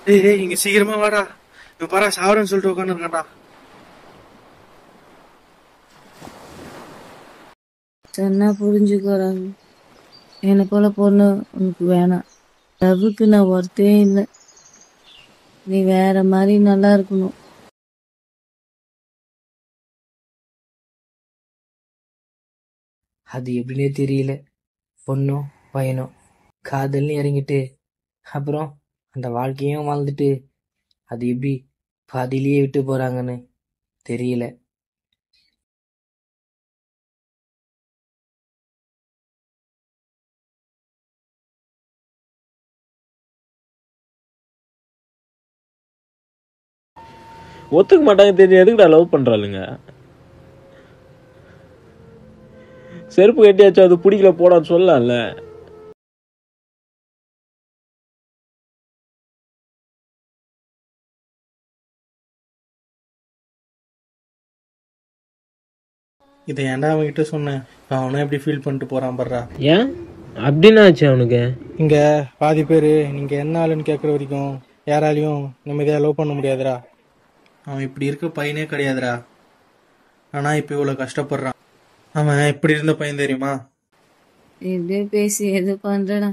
டேய் டேய் இங்க சீக்கிரமா வாடா. இவன் பாரா சாவரன்னு சொல்லிட்டு உட்காந்துருக்கான்டா. சொன்னா புரிஞ்சுக்கோறாங்க. என்னை போல பொண்ணு உனக்கு வேணாம். லவ்வுக்கு நான் ஒருத்தே இல்லை. நீ வேற மாதிரி நல்லா இருக்கணும். அது எப்படின்னே தெரியல. பொண்ணும் பையனும் காதல்னு இறங்கிட்டு அப்புறம் அந்த வாழ்க்கையும் வாழ்ந்துட்டு அது எப்படி பாதியிலேயே விட்டு போறாங்கன்னு தெரியல. ஒத்துக்க மாட்டாங்க தெரியும், எதுக்குடா லவ் பண்றாளுங்க? செருப்பு கட்டியாச்சும் அது பிடிக்கல போடான்னு சொல்லலாம்ல. இதை ஏன்டா அவன்கிட்ட சொன்னேன்? அவனும் எப்படி ஃபீல் பண்ணிட்டு போறான் பர்றா. ஏன் அப்படின்னா ஆச்சு அவனுக்கு? இங்க பாதி பேர் நீங்க என்ன ஆளுன்னு கேட்குற வரைக்கும் யாராலையும் நிம்மதியாக லவ் பண்ண முடியாதுடா. அவன் இப்படி இருக்க பையனே கிடையாதுடா. ஆனா இப்போ இவ்வளோ கஷ்டப்படுறான். அவன் இப்படி இருந்த பையன் தெரியுமா? இப்படியே பேசி எது பண்றடா.